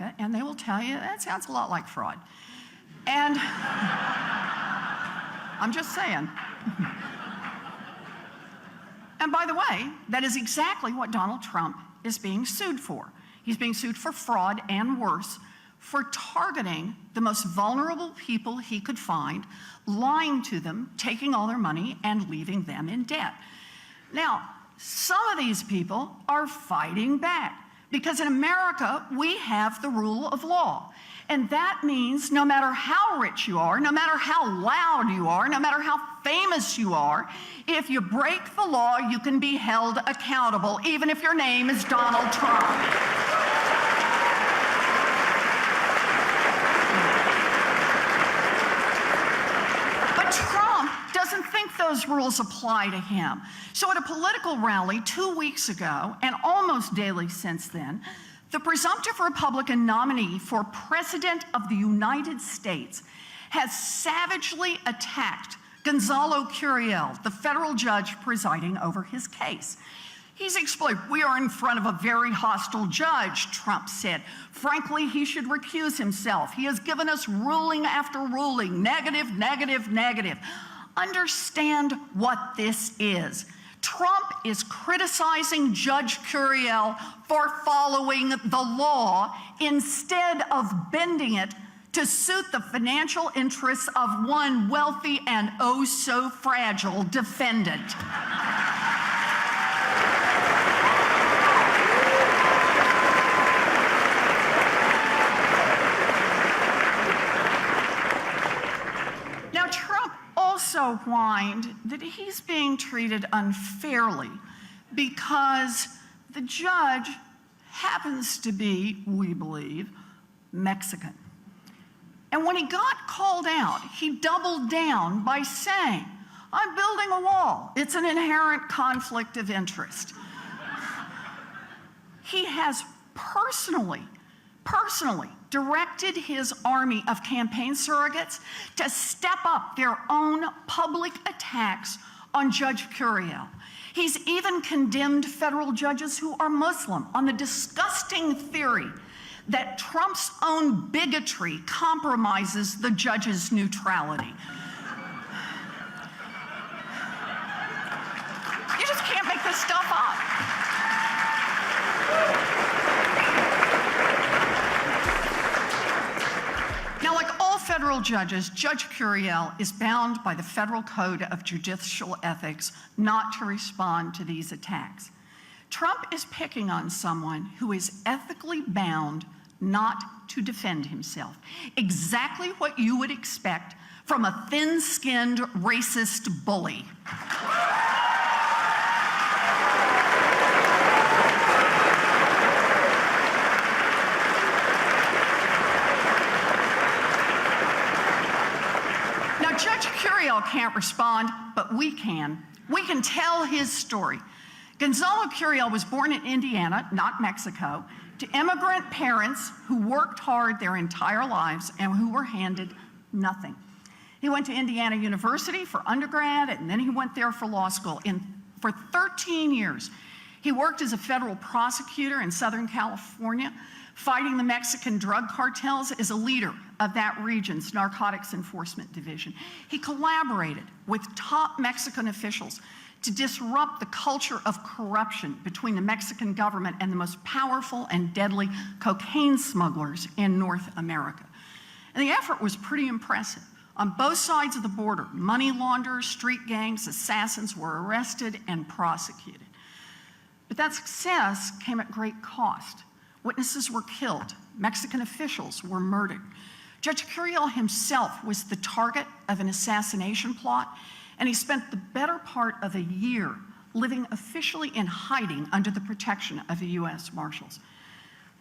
America, and they will tell you that sounds a lot like fraud. And I'm just saying. And by the way, that is exactly what Donald Trump is being sued for. He's being sued for fraud and worse, for targeting the most vulnerable people he could find, lying to them, taking all their money, and leaving them in debt. Now, some of these people are fighting back because in America, we have the rule of law. And that means no matter how rich you are, no matter how loud you are, no matter how famous you are, if you break the law, you can be held accountable, even if your name is Donald Trump. But Trump doesn't think those rules apply to him. So at a political rally 2 weeks ago, and almost daily since then, the presumptive Republican nominee for President of the United States has savagely attacked Gonzalo Curiel, the federal judge presiding over his case. He's explained, "We are in front of a very hostile judge," Trump said. "Frankly, he should recuse himself. He has given us ruling after ruling, negative, negative, negative." Understand what this is. Trump is criticizing Judge Curiel for following the law instead of bending it to suit the financial interests of one wealthy and oh so fragile defendant. Now, Trump also whined that he's being treated unfairly because the judge happens to be, we believe, Mexican. And when he got called out, he doubled down by saying, "I'm building a wall. It's an inherent conflict of interest." He has personally directed his army of campaign surrogates to step up their own public attacks on Judge Curiel. He's even condemned federal judges who are Muslim on the disgusting theory that Trump's own bigotry compromises the judge's neutrality. You just can't make this stuff up. Now, like all federal judges, Judge Curiel is bound by the Federal Code of Judicial Ethics not to respond to these attacks. Trump is picking on someone who is ethically bound not to defend himself. Exactly what you would expect from a thin-skinned racist bully. Now, Judge Curiel can't respond, but we can. We can tell his story. Gonzalo Curiel was born in Indiana, not Mexico, to immigrant parents who worked hard their entire lives and who were handed nothing. He went to Indiana University for undergrad, and then he went there for law school. For 13 years, he worked as a federal prosecutor in Southern California, fighting the Mexican drug cartels as a leader of that region's narcotics enforcement division. He collaborated with top Mexican officials to disrupt the culture of corruption between the Mexican government and the most powerful and deadly cocaine smugglers in North America. And the effort was pretty impressive. On both sides of the border, money launderers, street gangs, assassins were arrested and prosecuted. But that success came at great cost. Witnesses were killed. Mexican officials were murdered. Judge Curiel himself was the target of an assassination plot, and he spent the better part of a year living officially in hiding under the protection of the U.S. Marshals.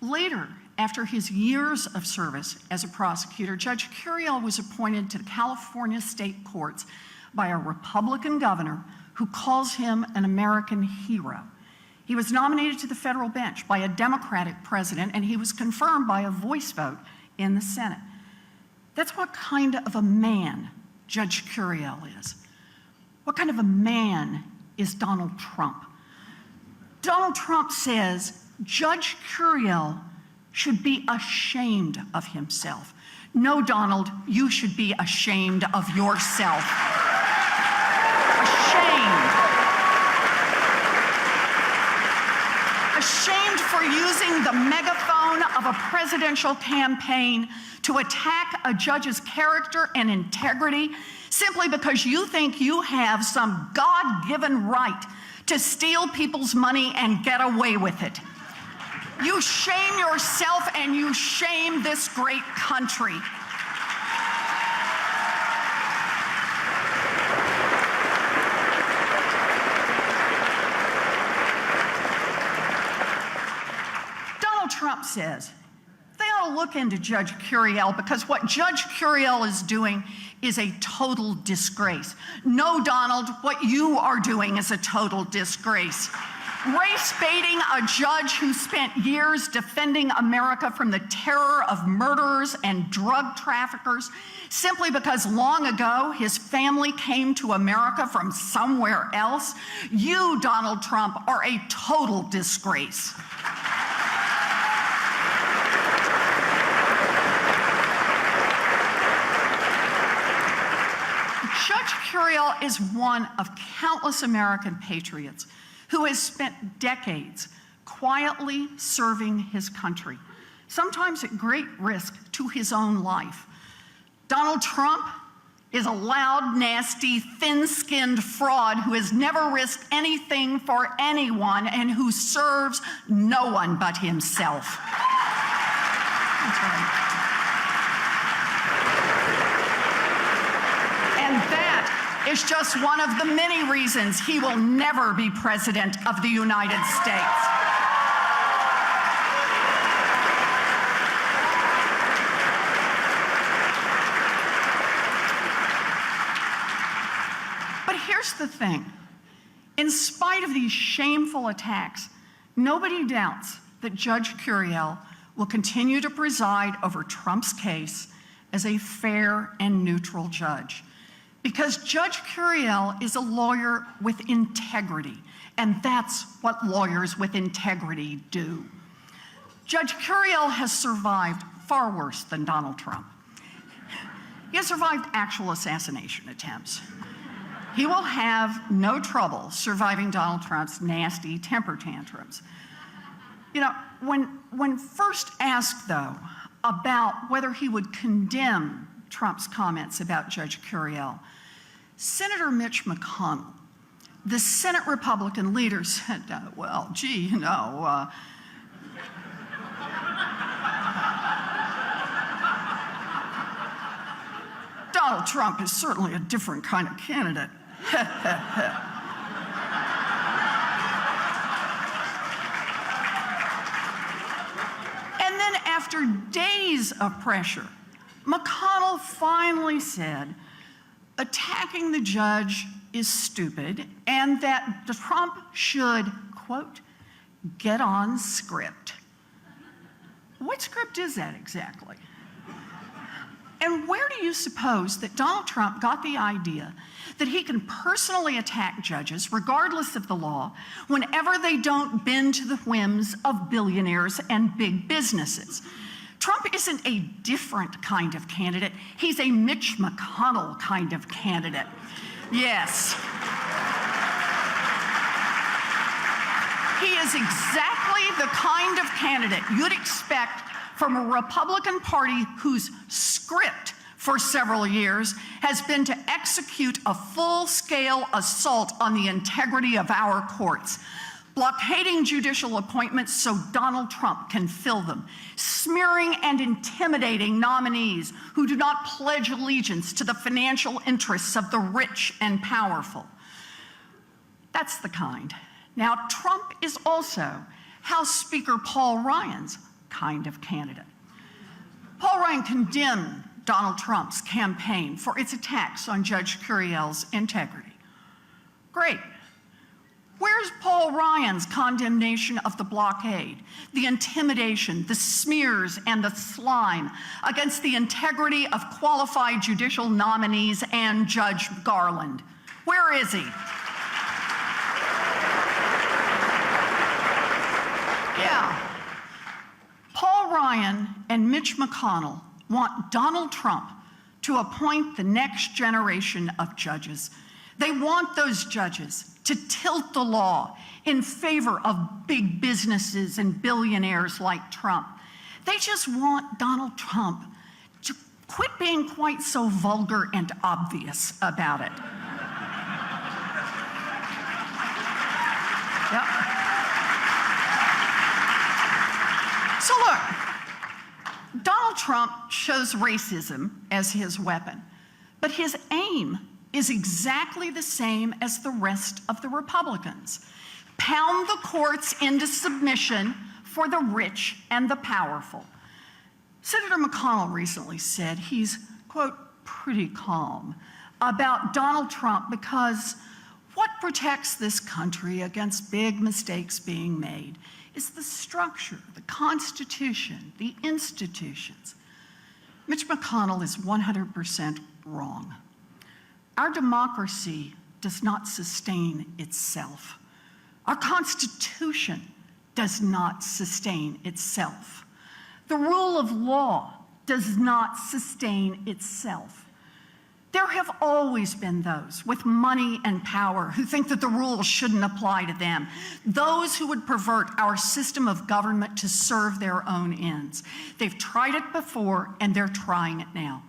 Later, after his years of service as a prosecutor, Judge Curiel was appointed to the California state courts by a Republican governor who calls him an American hero. He was nominated to the federal bench by a Democratic president, and he was confirmed by a voice vote in the Senate. That's what kind of a man Judge Curiel is. What kind of a man is Donald Trump? Donald Trump says Judge Curiel should be ashamed of himself. No, Donald, you should be ashamed of yourself. Ashamed. Ashamed for using the megaphone of a presidential campaign to attack a judge's character and integrity simply because you think you have some God-given right to steal people's money and get away with it. You shame yourself and you shame this great country. Donald Trump says they ought to look into Judge Curiel because what Judge Curiel is doing is a total disgrace. No, Donald, what you are doing is a total disgrace. Race baiting a judge who spent years defending America from the terror of murderers and drug traffickers simply because long ago his family came to America from somewhere else. You, Donald Trump, are a total disgrace. Judge Curiel is one of countless American patriots who has spent decades quietly serving his country, sometimes at great risk to his own life. Donald Trump is a loud, nasty, thin-skinned fraud who has never risked anything for anyone and who serves no one but himself. That's right. And that is just one of the many reasons he will never be president of the United States. But here's the thing. In spite of these shameful attacks, nobody doubts that Judge Curiel will continue to preside over Trump's case as a fair and neutral judge. Because Judge Curiel is a lawyer with integrity, and that's what lawyers with integrity do. Judge Curiel has survived far worse than Donald Trump. He has survived actual assassination attempts. He will have no trouble surviving Donald Trump's nasty temper tantrums. You know, when first asked, though, about whether he would condemn Trump's comments about Judge Curiel, Senator Mitch McConnell, the Senate Republican leader, said, well, gee, you know, Donald Trump is certainly a different kind of candidate. And then after days of pressure, McConnell finally said, attacking the judge is stupid and that Trump should, quote, get on script. What script is that exactly? And where do you suppose that Donald Trump got the idea that he can personally attack judges, regardless of the law, whenever they don't bend to the whims of billionaires and big businesses? Trump isn't a different kind of candidate. He's a Mitch McConnell kind of candidate. Yes. He is exactly the kind of candidate you'd expect from a Republican Party whose script for several years has been to execute a full-scale assault on the integrity of our courts, blockading judicial appointments so Donald Trump can fill them, smearing and intimidating nominees who do not pledge allegiance to the financial interests of the rich and powerful. That's the kind. Now, Trump is also House Speaker Paul Ryan's kind of candidate. Paul Ryan condemned Donald Trump's campaign for its attacks on Judge Curiel's integrity. Great. Where's Paul Ryan's condemnation of the blockade, the intimidation, the smears, and the slime against the integrity of qualified judicial nominees and Judge Garland? Where is he? Yeah. Paul Ryan and Mitch McConnell want Donald Trump to appoint the next generation of judges. They want those judges to tilt the law in favor of big businesses and billionaires like Trump. They just want Donald Trump to quit being quite so vulgar and obvious about it. Yep. So look, Donald Trump chose racism as his weapon, but his aim is exactly the same as the rest of the Republicans. Pound the courts into submission for the rich and the powerful. Senator McConnell recently said he's, quote, pretty calm about Donald Trump because what protects this country against big mistakes being made is the structure, the Constitution, the institutions. Mitch McConnell is 100% wrong. Our democracy does not sustain itself. Our Constitution does not sustain itself. The rule of law does not sustain itself. There have always been those with money and power who think that the rules shouldn't apply to them, those who would pervert our system of government to serve their own ends. They've tried it before, and they're trying it now.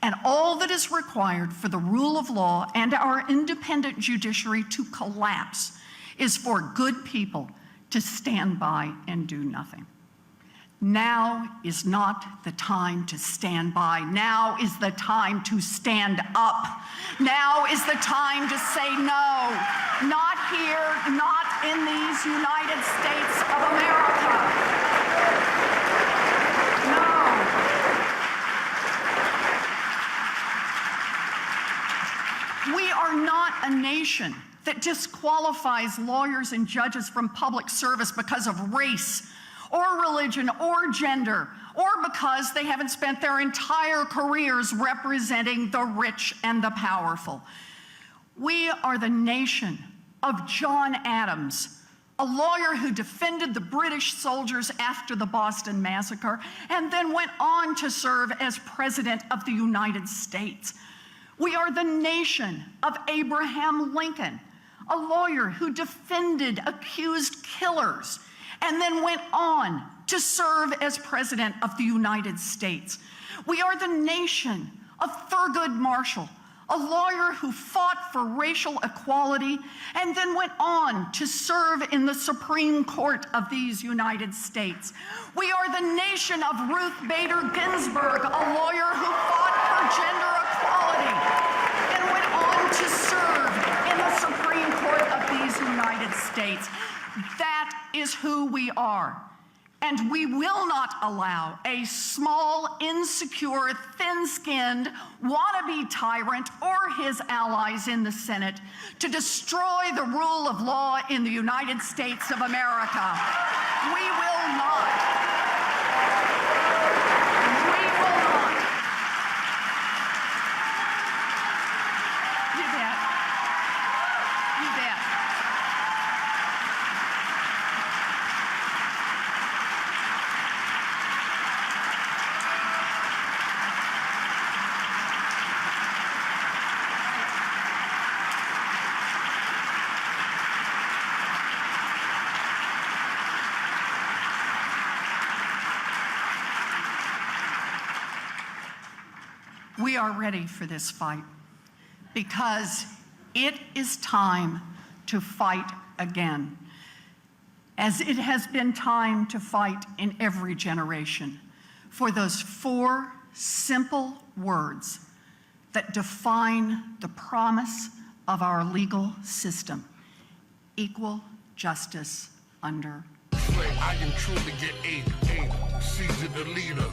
And all that is required for the rule of law and our independent judiciary to collapse is for good people to stand by and do nothing. Now is not the time to stand by. Now is the time to stand up. Now is the time to say no. Not here, not in these United States of America. No. We are not a nation that disqualifies lawyers and judges from public service because of race or religion or gender, or because they haven't spent their entire careers representing the rich and the powerful. We are the nation of John Adams, a lawyer who defended the British soldiers after the Boston Massacre and then went on to serve as President of the United States. We are the nation of Abraham Lincoln, a lawyer who defended accused killers and then went on to serve as President of the United States. We are the nation of Thurgood Marshall, a lawyer who fought for racial equality and then went on to serve in the Supreme Court of these United States. We are the nation of Ruth Bader Ginsburg, a lawyer who fought for gender equality and went on to serve in the Supreme Court of these United States. That is who we are. And we will not allow a small, insecure, thin-skinned, wannabe tyrant or his allies in the Senate to destroy the rule of law in the United States of America. We will not. We will not. You bet. You bet. We are ready for this fight because it is time to fight again, as it has been time to fight in every generation for those 4 simple words that define the promise of our legal system: equal justice under. I can truly get 8, Caesar the leader.